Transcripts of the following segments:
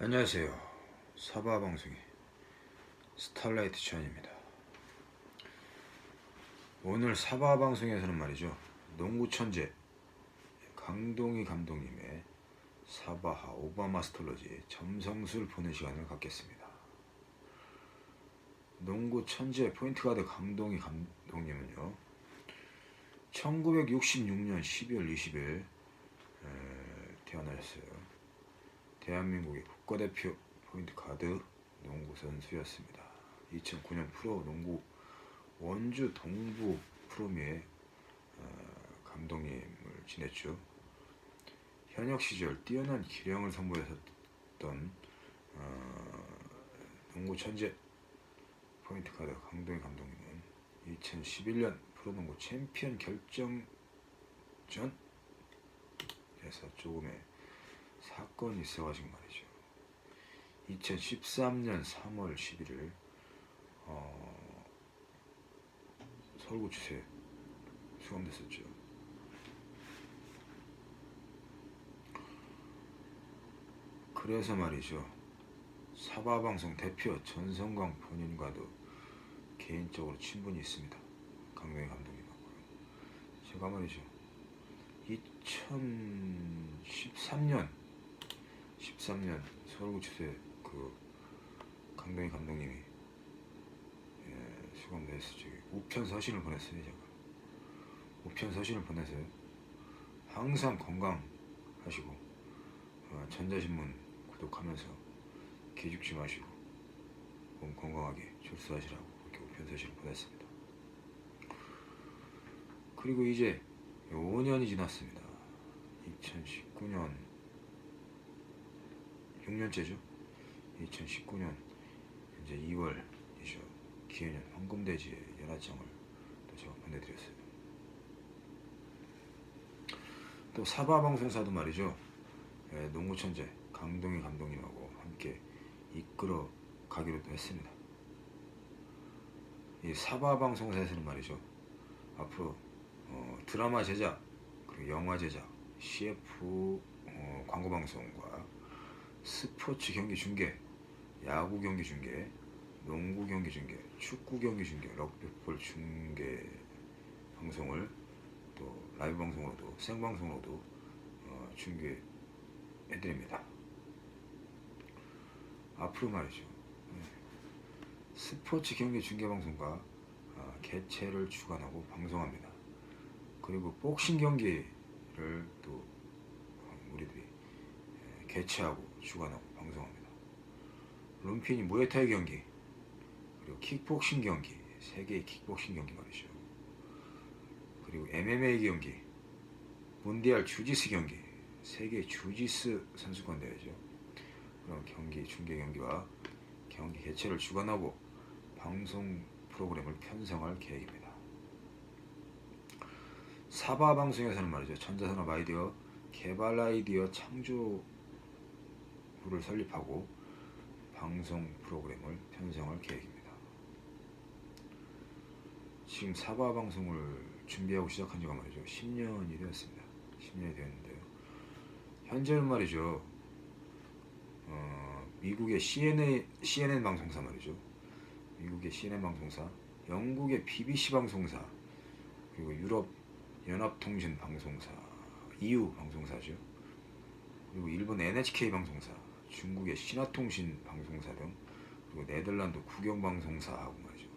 안녕하세요. 사바방송의 스타라이트 지원입니다. 오늘 사바방송에서는 말이죠, 농구천재 강동희 감독님의 사바하 오바마스톨러지 점성술 보는 시간을 갖겠습니다. 농구천재 포인트가드 강동희 감독님은요, 1966년 12월 20일 태어나셨어요. 대한민국의 국가대표 포인트가드 농구 선수였습니다. 2009년 프로 농구 원주 동부 프로미의 감독님을 지냈죠. 현역 시절 뛰어난 기량을 선보였던 농구 천재 포인트가드 강동희 감독님은 2011년 프로농구 챔피언 결정전에서 조금의 사건이 있어가지고 말이죠. 2013년 3월 11일 서울구치소에 수감됐었죠. 그래서 말이죠, 사바방송 대표 전성광 본인과도 개인적으로 친분이 있습니다. 강동희 감독님하고요. 제가 말이죠, 2013년 서울구치소에 그 강동희 감독님이 수감돼서 우편 서신을 보냈어요. 제가 우편 서신을 보내서요, 항상 건강하시고 전자신문 구독하면서 기죽지 마시고 몸 건강하게 출소하시라고 이렇게 우편 서신을 보냈습니다. 그리고 이제 5년이 지났습니다. 2019년 6년째죠. 2019년 이제 2월이죠. 기해년 황금돼지의 연하장을 또 제가 보내드렸어요. 또 사바방송사도 말이죠, 농구천재 강동희 감독님하고 함께 이끌어 가기로도 했습니다. 이 사바방송사에서는 말이죠, 앞으로 드라마 제작, 그리고 영화 제작, CF 광고방송과 스포츠 경기 중계, 야구 경기 중계, 농구 경기 중계, 축구 경기 중계, 럭비볼 중계 방송을 또 라이브 방송으로도 생방송으로도 중계해드립니다. 앞으로 말이죠, 스포츠 경기 중계 방송과 개최를 주관하고 방송합니다. 그리고 복싱 경기를 또 우리들이 개최하고 주관하고 방송합니다. 룸피니 무에타이 경기, 그리고 킥복싱 경기, 세계의 킥복싱 경기 말이죠. 그리고 MMA 경기, 문디알 주지스 경기, 세계 주지스 선수권 대회죠. 그런 경기, 중계 경기와 경기 개최를 주관하고 방송 프로그램을 편성할 계획입니다. 사바방송에서는 말이죠, 전자산업 아이디어 개발 아이디어 창조부를 설립하고 방송 프로그램을 편성할 계획입니다. 지금 사바방송을 준비하고 시작한 지가 말이죠, 10년이 되었습니다. 10년이 되었는데요, 현재는 말이죠, 미국의 CNN 방송사 말이죠, 미국의 CNN 방송사, 영국의 BBC 방송사, 그리고 유럽 연합통신 방송사, EU 방송사죠. 그리고 일본 NHK 방송사, 중국의 신화통신 방송사 등, 그리고 네덜란드 국영방송사하고 말이죠,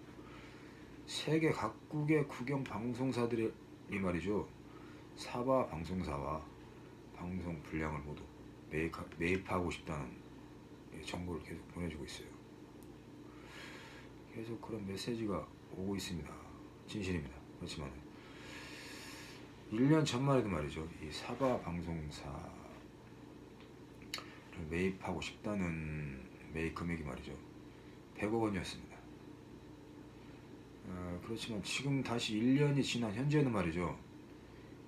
세계 각국의 국영방송사들이 말이죠, 사바 방송사와 방송 분량을 모두 매입하고 싶다는 정보를 계속 보내주고 있어요. 계속 그런 메시지가 오고 있습니다. 진실입니다. 그렇지만 1년 전만 해도 말이죠, 이 사바 방송사를 매입하고 싶다는 매입 금액이 말이죠, 100억 원이었습니다. 그렇지만 지금 다시 1년이 지난 현재는 말이죠,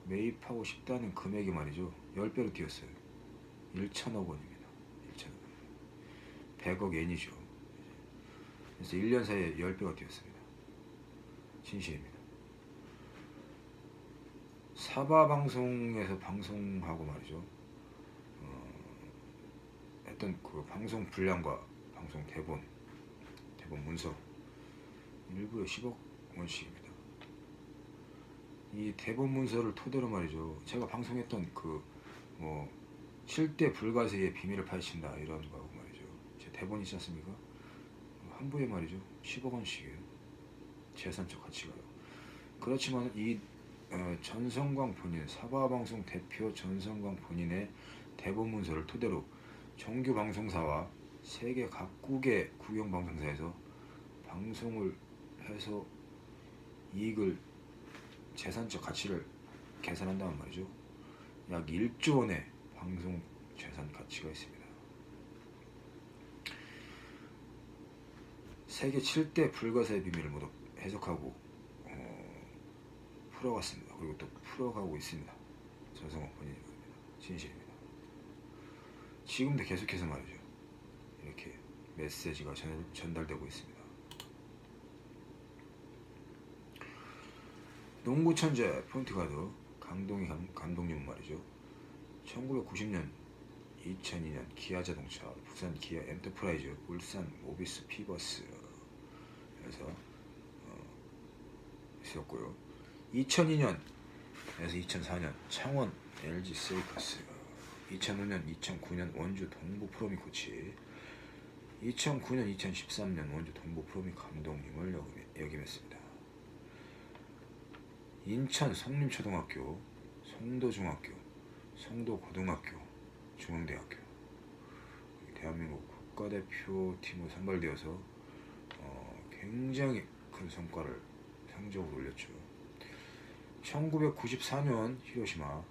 매입하고 싶다는 금액이 말이죠, 10배로 뛰었어요. 1천억 원입니다. 1천억 원. 100억 엔이죠. 그래서 1년 사이에 10배가 뛰었습니다. 진실입니다. 사바 방송에서 방송하고 말이죠. 했던 그 방송 분량과 방송 대본 문서 일부에 10억 원씩입니다. 이 대본 문서를 토대로 말이죠. 제가 방송했던 그 뭐 7대 불가세의 비밀을 파헤친다 이런 거하고 말이죠. 제 대본 있지 않습니까? 한 부에 말이죠. 10억 원씩이에요. 재산적 가치가요. 그렇지만 이 전성광 본인, 사바방송 대표 전성광 본인의 대본 문서를 토대로 정규 방송사와 세계 각국의 국영 방송사에서 방송을 해서 이익을 재산적 가치를 계산한다는 말이죠. 약 1조 원의 방송 재산 가치가 있습니다. 세계 7대 불가사의 비밀을 모두 해석하고 풀어갔습니다. 그리고 또 풀어가고 있습니다. 전성광 본인이 진실입니다. 지금도 계속해서 말이죠. 이렇게 메시지가 전달되고 있습니다. 농구 천재 포인트가드 강동희 감독님 말이죠. 1990년, 2002년 기아자동차, 부산 기아 엔터프라이즈, 울산 모비스 피버스 에서 있었고요. 2002년에서 2004년 창원 LG 세이커스, 2005년, 2009년 원주 동부 프로미 코치, 2009년, 2013년 원주 동부 프로미 감독님을 역임했습니다. 인천 성림초등학교, 송도중학교, 송도고등학교, 중앙대학교, 대한민국 국가대표팀으로 선발되어서 굉장히 큰 성과를 성적으로 올렸죠. 1994년 히로시마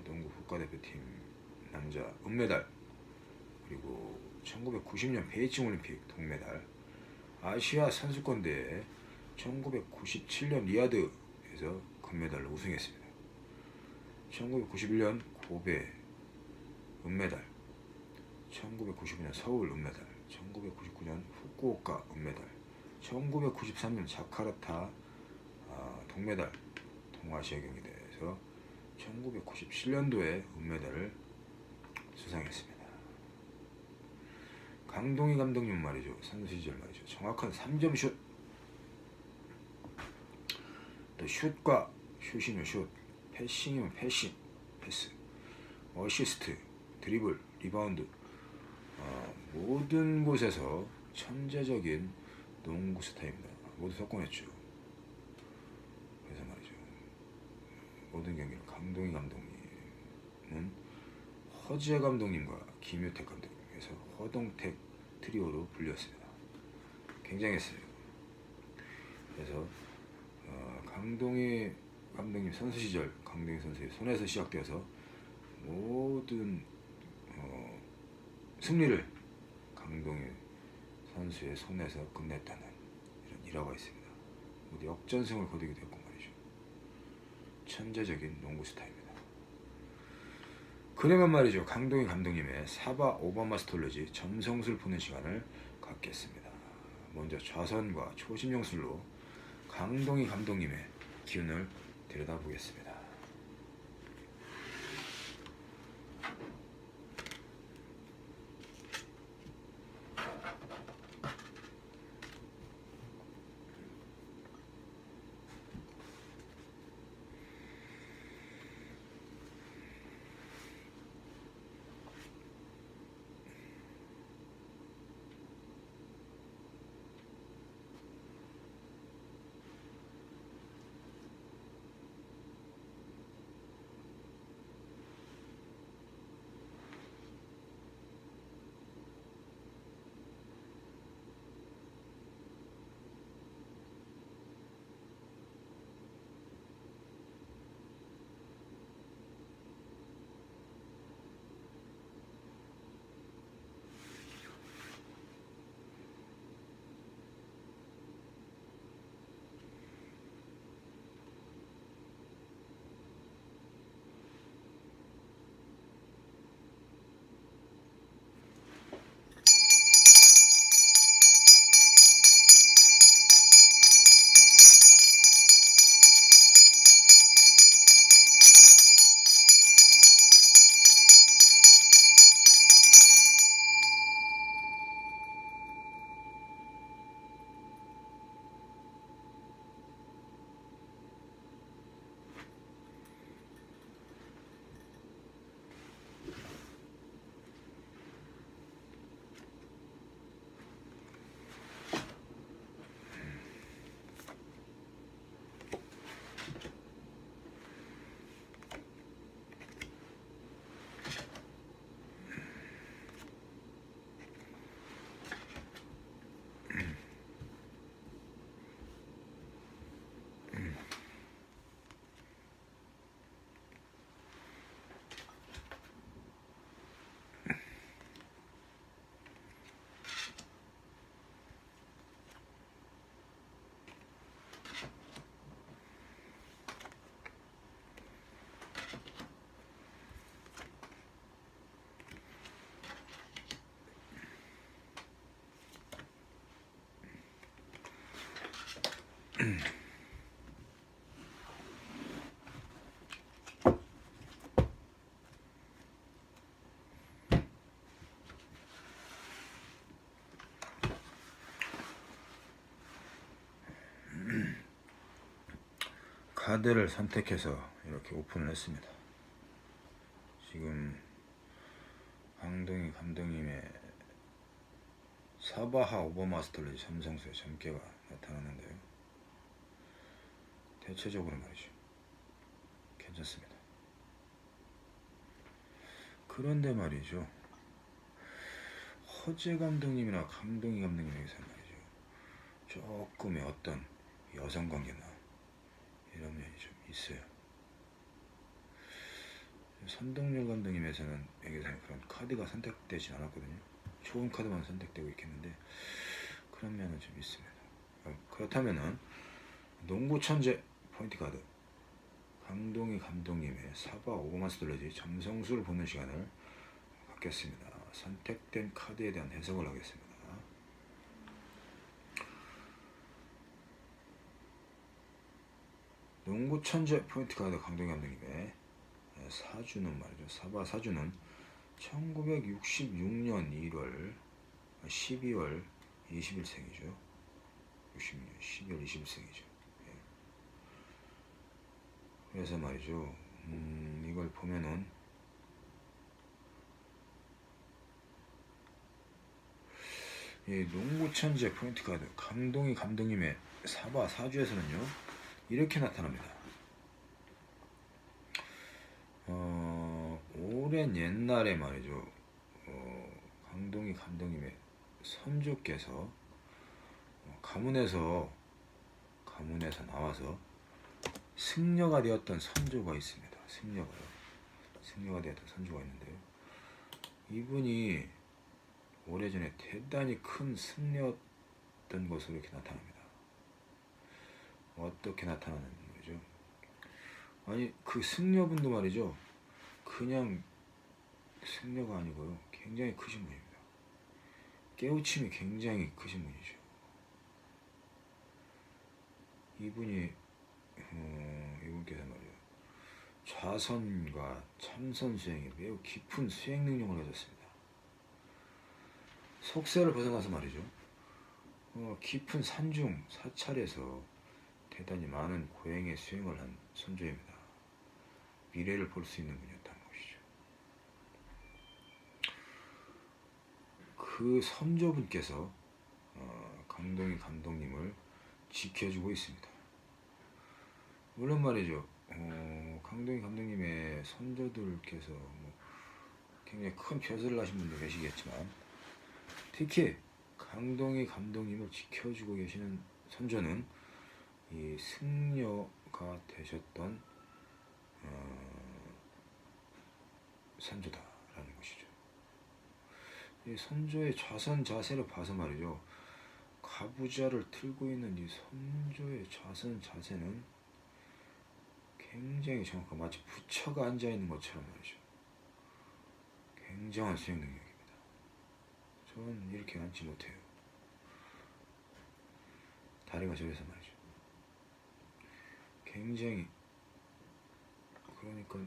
농구 국가대표팀 남자 은메달, 그리고 1990년 베이징 올림픽 동메달, 아시아 선수권대회 1997년 리야드에서 금메달로 우승했습니다. 1991년 고베 은메달, 1999년 서울 은메달, 1999년 후쿠오카 은메달, 1993년 자카르타 동메달 동아시아 경기대회에서 1997년도에 은메달을 수상했습니다. 강동희 감독님 말이죠. 선수 시절 말이죠. 정확한 3점 슛, 또 슛과 슛이면 슛, 패싱이면 패싱, 패스, 어시스트, 드리블, 리바운드, 모든 곳에서 천재적인 농구 스타입니다. 모두 석권했죠. 그래서 말이죠. 모든 경기를 강동희 감독님은 허지혜 감독님과 김유택 감독님에서 허동택 트리오로 불렸습니다. 굉장했어요. 그래서 강동희 감독님 선수 시절 강동희 선수의 손에서 시작되어서 모든 승리를 강동희 선수의 손에서 끝냈다는 이런 일화가 있습니다. 모두 역전승을 거두게 되었고 말이죠. 천재적인 농구 스타입니다. 그러면 말이죠. 강동희 감독님의 사바 오바마 스톨레지 점성술 보는 시간을 갖겠습니다. 먼저 좌선과 초심용술로 강동희 감독님의 기운을 들여다보겠습니다. 카드를 선택해서 이렇게 오픈을 했습니다. 지금 강동희 감독님의 사바하 오버마스터레지 삼성수의 점괘가 나타나는데요. 대체적으로 말이죠, 괜찮습니다. 그런데 말이죠, 허재 감독님이나 강동희 감독님에게서 말이죠, 조금의 어떤 여성관계나 이런 면이 좀 있어요. 선동열 감독님에서는 그런 카드가 선택되지 않았거든요. 좋은 카드만 선택되고 있겠는데 그런 면은 좀 있습니다. 그렇다면은 농구 천재 포인트 카드 강동희 감독님의 사바 오버마스터레지 점성수를 보는 시간을 갖겠습니다. 선택된 카드에 대한 해석을 하겠습니다. 농구 천재 포인트 카드 강동희 감독님의 사주는 말이죠, 사바 사주는 1966년 12월 20일생이죠. 66년 12월 20일생이죠. 그래서 말이죠, 이걸 보면은 이 농구 천재 포인트 카드 강동희 감독님의 사바 사주에서는요, 이렇게 나타납니다. 오랜 옛날에 말이죠, 강동희 감독님의 선조께서 가문에서 나와서 승려가 되었던 선조가 있습니다. 승려가 되었던 선조가 있는데요, 이분이 오래전에 대단히 큰 승려였던 것으로 이렇게 나타납니다. 어떻게 나타나는 거죠? 아니, 그 승려분도 말이죠, 그냥 승려가 아니고요, 굉장히 크신 분입니다. 깨우침이 굉장히 크신 분이죠. 이분께서 말이에요, 좌선과 참선 수행에 매우 깊은 수행 능력을 가졌습니다. 속세를 벗어나서 말이죠, 깊은 산중 사찰에서 대단히 많은 고행의 수행을 한 선조입니다. 미래를 볼 수 있는 분이었다는 것이죠. 그 선조분께서 강동희 감독님을 지켜주고 있습니다. 물론 말이죠, 강동희 감독님의 선조들께서 굉장히 큰 표절을 하신 분도 계시겠지만, 특히 강동희 감독님을 지켜주고 계시는 선조는 이 승려가 되셨던 선조다라는 것이죠. 이 선조의 좌선 자세를 봐서 말이죠, 가부좌를 틀고 있는 이 선조의 좌선 자세는 굉장히 정확하고 마치 부처가 앉아 있는 것처럼 말이죠, 굉장한 수행 능력입니다. 저는 이렇게 앉지 못해요. 다리가 저래서 말이죠, 굉장히, 그러니까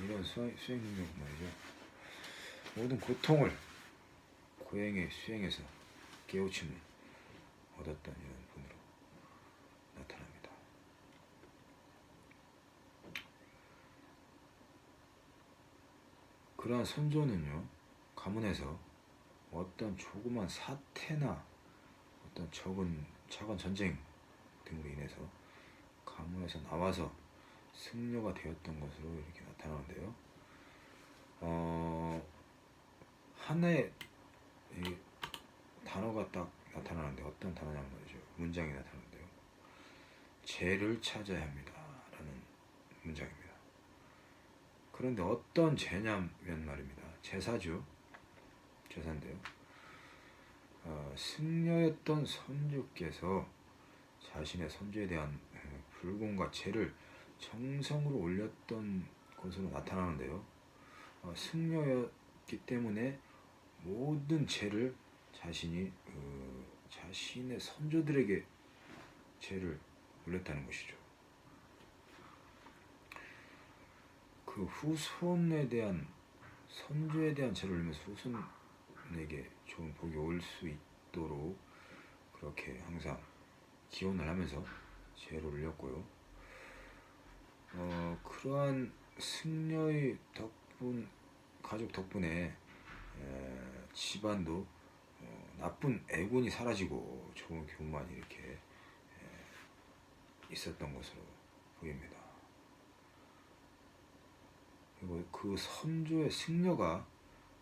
이런 수행 능력 말이죠, 모든 고통을 고행의 수행에서 깨우침을 얻었던 이런 분으로 나타납니다. 그러한 선조는요, 가문에서 어떤 조그만 사태나 어떤 작은 전쟁 등으로 인해서 가문에서 나와서 승려가 되었던 것으로 이렇게 나타나는데요, 하나의 단어가 딱 나타나는데, 어떤 단어냐면 말이죠, 문장이 나타나는데요, 죄를 찾아야 합니다 라는 문장입니다. 그런데 어떤 죄냐면 말입니다, 제사인데요, 승려였던 선조께서 자신의 선조에 대한 불공과 죄를 정성으로 올렸던 것으로 나타나는데요, 승려였기 때문에 모든 죄를 자신이 자신의 선조들에게 죄를 올렸다는 것이죠. 그 후손에 대한 선조에 대한 죄를 올리면서 후손에게 좋은 복이 올 수 있도록 그렇게 항상 기원을 하면서 죄를 올렸고요. 그러한 승려의 덕분, 가족 덕분에 집안도 나쁜 애군이 사라지고 좋은 교만이 이렇게 있었던 것으로 보입니다. 그리고 그 선조의 승려가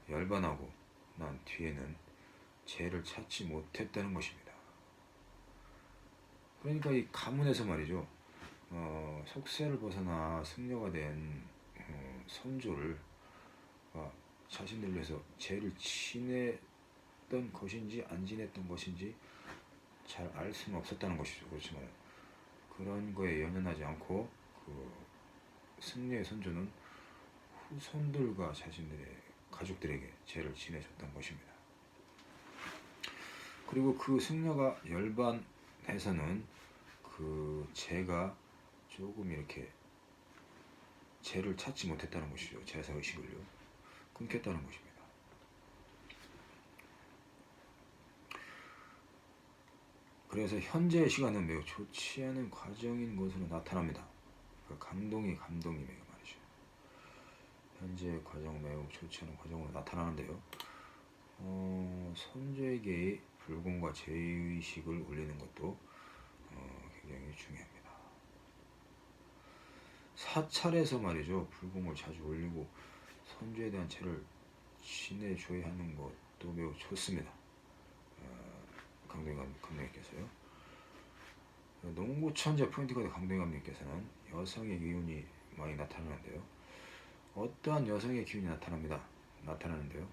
열반하고 난 뒤에는 죄를 찾지 못했다는 것입니다. 그러니까 이 가문에서 말이죠, 속세를 벗어나 승려가 된 선조를 자신들을 위해서 죄를 지냈던 것인지 안 지냈던 것인지 잘 알 수는 없었다는 것이죠. 그렇지만 그런 거에 연연하지 않고 그 승려의 선조는 후손들과 자신들의 가족들에게 죄를 지내줬던 것입니다. 그리고 그 승려가 열반해서는 그 죄가 조금 이렇게 죄를 찾지 못했다는 것이죠. 제사의식을요. 끊겼다는 것입니다. 그래서 현재의 시간은 매우 좋지 않은 과정인 것으로 나타납니다. 그 감동이 감독님에게 말이죠. 현재의 과정은 매우 좋지 않은 과정으로 나타나는데요. 선조에게 불공과 죄의식을 올리는 것도 굉장히 중요합니다. 사찰에서 말이죠, 불공을 자주 올리고 선조에 대한 죄를 지내줘야 하는 것도 매우 좋습니다. 강동희 감독님께서요. 농구천재 포인트가드 강동희 감독님께서는 여성의 기운이 많이 나타나는데요. 어떠한 여성의 기운이 나타나는데요.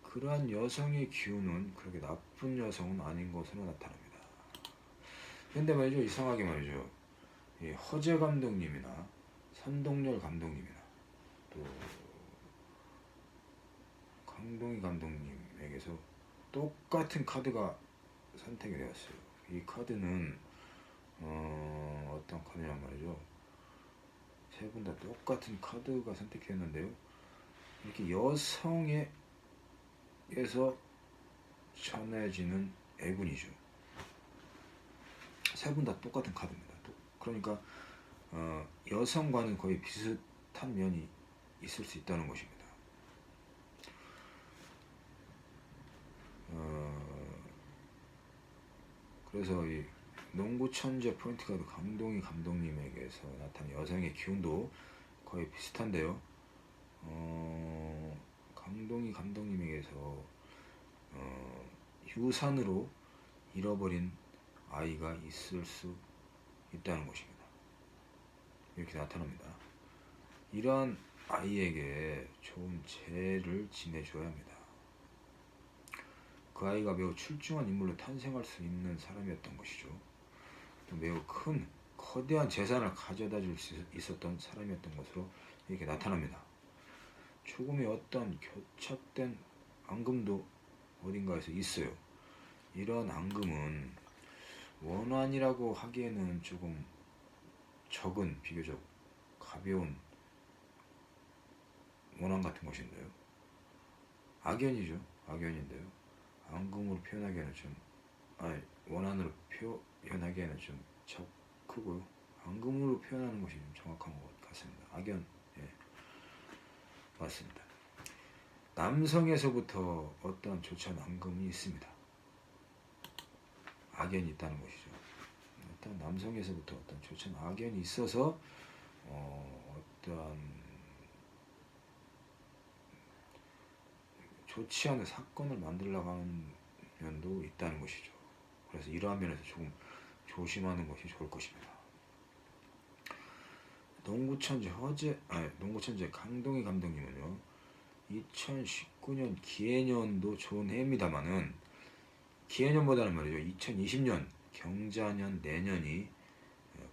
그러한 여성의 기운은 그렇게 나쁜 여성은 아닌 것으로 나타납니다. 근데 말이죠, 이상하게 말이죠, 이 허재 감독님이나 선동열 감독님이나 또 강동희 감독님에게서 똑같은 카드가 선택이 되었어요. 이 카드는 어떤 카드란 말이죠. 세 분 다 똑같은 카드가 선택됐는데요. 이렇게 여성에게서 전해지는 애군이죠. 세 분 다 똑같은 카드입니다. 그러니까 여성과는 거의 비슷한 면이 있을 수 있다는 것입니다. 그래서 이 농구 천재 포인트가드 강동희 감독님에게서 나타난 여성의 기운도 거의 비슷한데요. 강동희 감독님에게서 유산으로 잃어버린 아이가 있을 수 있다는 것입니다. 이렇게 나타납니다. 이러한 아이에게 좋은 죄를 지내줘야 합니다. 그 아이가 매우 출중한 인물로 탄생할 수 있는 사람이었던 것이죠. 또 매우 큰 거대한 재산을 가져다 줄 수 있었던 사람이었던 것으로 이렇게 나타납니다. 조금의 어떤 교착된 앙금도 어딘가에서 있어요. 이런 앙금은 원한이라고 하기에는 조금 적은, 비교적 가벼운 원한 같은 것인데요. 악연이죠. 악연인데요. 앙금으로 표현하기에는 원한으로 표현하기에는 좀 크고요. 앙금으로 표현하는 것이 좀 정확한 것 같습니다. 악연, 예, 맞습니다. 남성에서부터 어떤 좋지 않은 앙금이 있습니다. 악연이 있다는 것이죠. 어떤 남성에서부터 어떤 좋지 않은 악연이 있어서 어떠한 좋지 않은 사건을 만들려고 하는 면도 있다는 것이죠. 그래서 이러한 면에서 조금 조심하는 것이 좋을 것입니다. 농구천재 강동희 감독님은요, 2019년 기해년도 좋은 해입니다만은 기해년보다는 말이죠, 2020년 경자년 내년이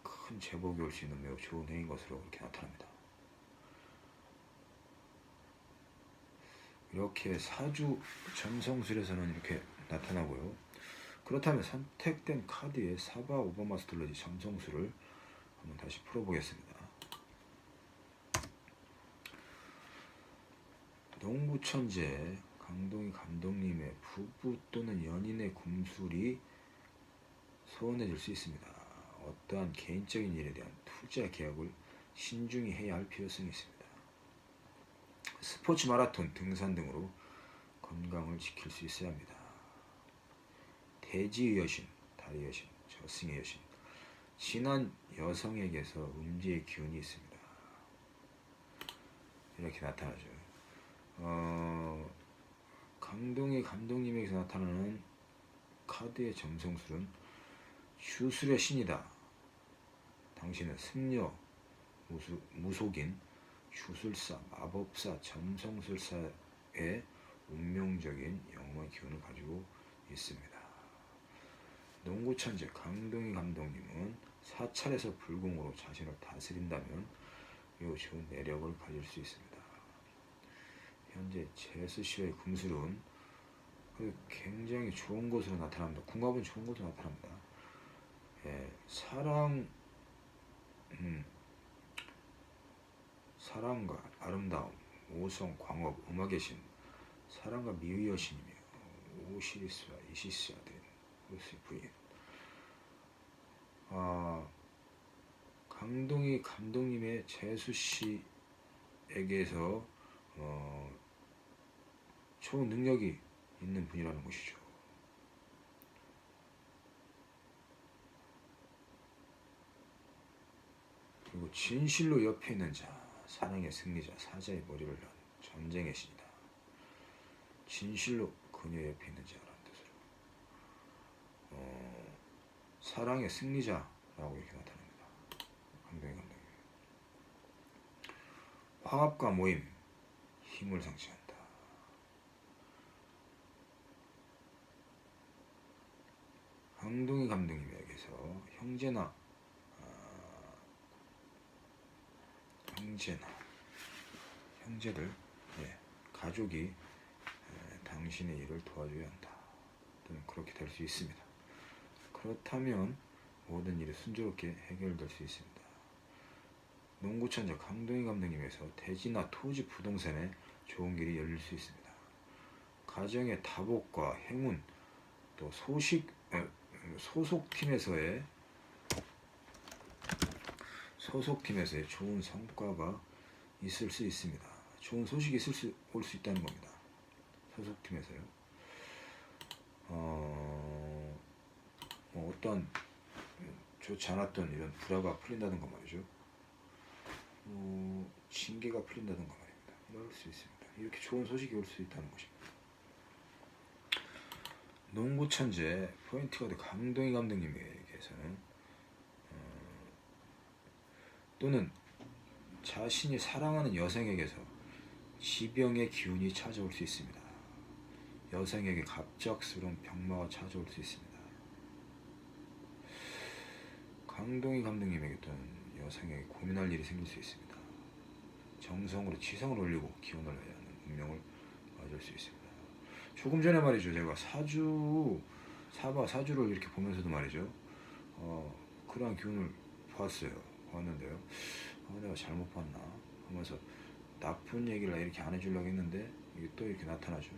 큰 제복이 올 수 있는 매우 좋은 해인 것으로 그렇게 나타납니다. 이렇게 사주 점성술에서는 이렇게 나타나고요. 그렇다면 선택된 카드의 사바 오버마스 둘러지 점성술을 한번 다시 풀어보겠습니다. 농구천재 강동희 감독님의 부부 또는 연인의 금술이 소원해질 수 있습니다. 어떠한 개인적인 일에 대한 투자 계약을 신중히 해야 할 필요성이 있습니다. 스포츠 마라톤, 등산 등으로 건강을 지킬 수 있어야 합니다. 대지의 여신, 달의 여신, 저승의 여신, 친한 여성에게서 음지의 기운이 있습니다. 이렇게 나타나죠. 강동희 감독님에게서 나타나는 카드의 점성술은 주술의 신이다. 당신은 승려, 무속인, 주술사, 마법사, 점성술사의 운명적인 영웅의 기운을 가지고 있습니다. 농구천재 강동희 감독님은 사찰에서 불공으로 자신을 다스린다면 매우 좋은 내력을 가질 수 있습니다. 현재 제수씨의 금술은 굉장히 좋은 것으로 나타납니다. 궁합은 좋은 것으로 나타납니다. 사랑과 아름다움, 오성, 광업, 음악의 신, 사랑과 미의 여신이며 오시리스와 이시스가 된 루스의 부인. 강동희 감독님의 제수씨에게서 좋은 능력이 있는 분이라는 것이죠. 그리고 진실로 옆에 있는 자, 사랑의 승리자, 사자의 머리를 난 전쟁의 신이다. 진실로 그녀 옆에 있는 자라는 뜻으로 사랑의 승리자라고 이렇게 나타납니다. 강동희 감독님. 화합과 모임, 힘을 상징한다. 강동희 감독님에게서 형제들, 가족이 당신의 일을 도와줘야 한다. 또는 그렇게 될 수 있습니다. 그렇다면 모든 일이 순조롭게 해결될 수 있습니다. 농구천재 강동희 감독님에서 대지나 토지 부동산에 좋은 길이 열릴 수 있습니다. 가정의 다복과 행운, 또 소속팀에서의 좋은 성과가 있을 수 있습니다. 좋은 소식이 올 수 있다는 겁니다. 소속팀에서요. 어떤 좋지 않았던 이런 불화가 풀린다든가 말이죠. 징계가 풀린다든가 말입니다. 이럴 수 있습니다. 이렇게 좋은 소식이 올 수 있다는 것입니다. 농구 천재 포인트 가드 강동희 감독님에게서는 또는 자신이 사랑하는 여성에게서 지병의 기운이 찾아올 수 있습니다. 여성에게 갑작스러운 병마가 찾아올 수 있습니다. 강동희 감독님에게 또는 여성에게 고민할 일이 생길 수 있습니다. 정성으로 지성을 올리고 기원을 해야 하는 운명을 맞을 수 있습니다. 조금 전에 말이죠, 제가 사주를 이렇게 보면서도 말이죠, 그러한 기운을 봤는데요. 내가 잘못 봤나 하면서 나쁜 얘기를 이렇게 안 해주려고 했는데 이게 또 이렇게 나타나죠.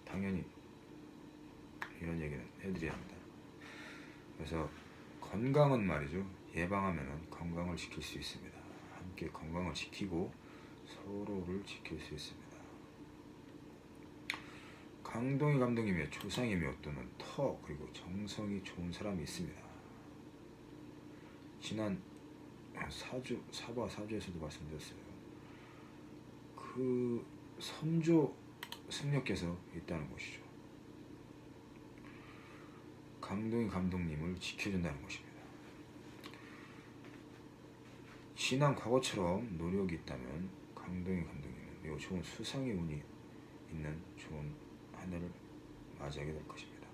당연히 이런 얘기는 해드려야 합니다. 그래서 건강은 말이죠, 예방하면 건강을 지킬 수 있습니다. 함께 건강을 지키고 서로를 지킬 수 있습니다. 강동희 감독님의 조상이며 또는 그리고 정성이 좋은 사람이 있습니다. 지난 사주에서도 말씀드렸어요. 그 선조 승려께서 있다는 것이죠. 강동희 감독님을 지켜준다는 것입니다. 지난 과거처럼 노력이 있다면 강동희 감독님은 매우 좋은 수상의 운이 있는 좋은 한 해를 맞이하게 될 것입니다.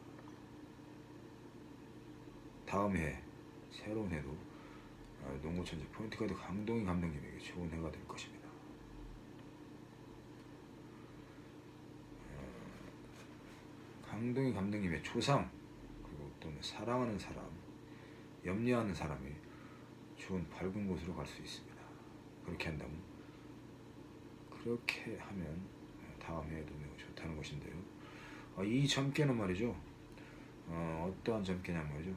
다음 해, 새로운 해도 농구천재 포인트 가드 강동희 감독님에게 좋은 해가 될 것입니다. 강동희 감독님의 조상, 그리고 또는 사랑하는 사람, 염려하는 사람이 좋은 밝은 곳으로 갈 수 있습니다. 그렇게 한다면, 그렇게 하면 다음 해에도 매우 좋다는 것인데요. 이 점괘는 말이죠. 어떠한 점괘냐 말이죠.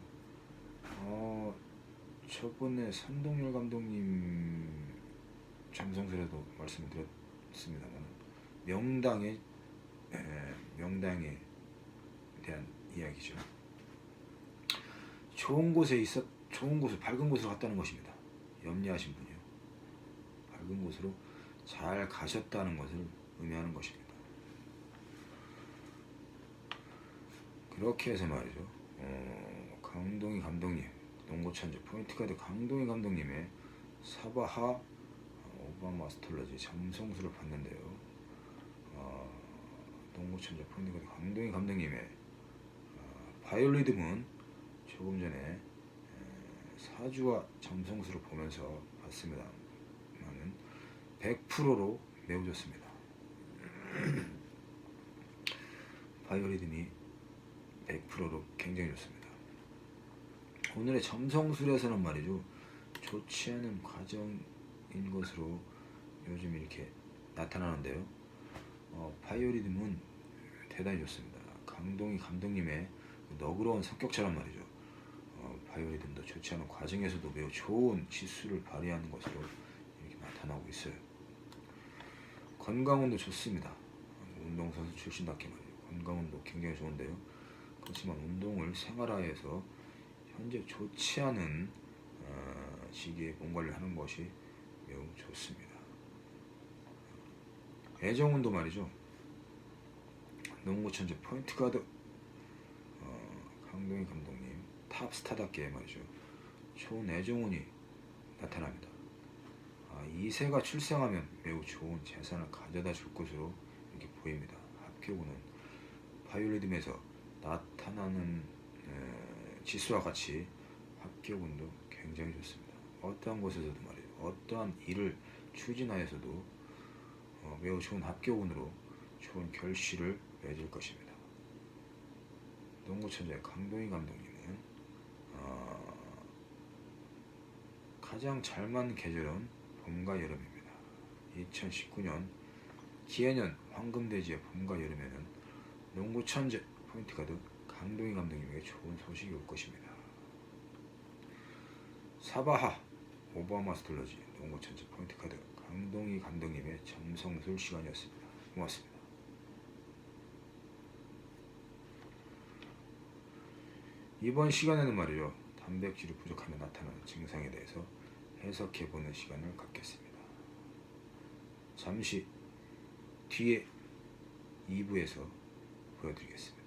저번에 선동열 감독님 잠성술에도 말씀을 드렸습니다만, 명당에 대한 이야기죠. 좋은 곳을 밝은 곳으로 갔다는 것입니다. 염려하신 분이요. 밝은 곳으로 잘 가셨다는 것을 의미하는 것입니다. 그렇게 해서 말이죠. 강동희 감독님, 농구천재 포인트가드 강동희 감독님의 사바하 오바마 아스트롤러지 잠성술을 봤는데요. 농구천재 포인트가드 강동희 감독님의 바이올리듬은 조금 전에 사주와 잠성술을 보면서 봤습니다만은 100%로 매우 좋습니다. 바이올리듬이 100%로 굉장히 좋습니다. 오늘의 점성술에서는 말이죠, 좋지 않은 과정인 것으로 요즘 이렇게 나타나는데요. 바이올리듬은 대단히 좋습니다. 강동희 감독님의 너그러운 성격처럼 말이죠. 바이올리듬도 좋지 않은 과정에서도 매우 좋은 지수를 발휘하는 것으로 이렇게 나타나고 있어요. 건강운도 좋습니다. 운동선수 출신답게 말이죠. 건강운도 굉장히 좋은데요. 그렇지만 운동을 생활화해서 현재 좋지 않은 시기에 몸 관리를 하는 것이 매우 좋습니다. 애정운도 말이죠. 농구천재 포인트가드 강동희 감독님 탑스타답게 말이죠. 좋은 애정운이 나타납니다. 이세가 출생하면 매우 좋은 재산을 가져다 줄 것으로 이렇게 보입니다. 합격운은 바이올리듬에서 나타나는 지수와 같이 합격운도 굉장히 좋습니다. 어떠한 곳에서도 말이에요. 어떠한 일을 추진하여서도 매우 좋은 합격운으로 좋은 결실을 맺을 것입니다. 농구천재 강동희 감독님은 가장 잘 맞는 계절은 봄과 여름입니다. 2019년 기해년 황금돼지의 봄과 여름에는 농구천재 포인트가드 강동희 감독님에게 좋은 소식이 올 것입니다. 사바하 오바마 아스트롤러지 농구천재 포인트가드 강동희 감독님의 점성술 시간이었습니다. 고맙습니다. 이번 시간에는 말이죠, 단백질이 부족하면 나타나는 증상에 대해서 해석해보는 시간을 갖겠습니다. 잠시 뒤에 2부에서 보여드리겠습니다.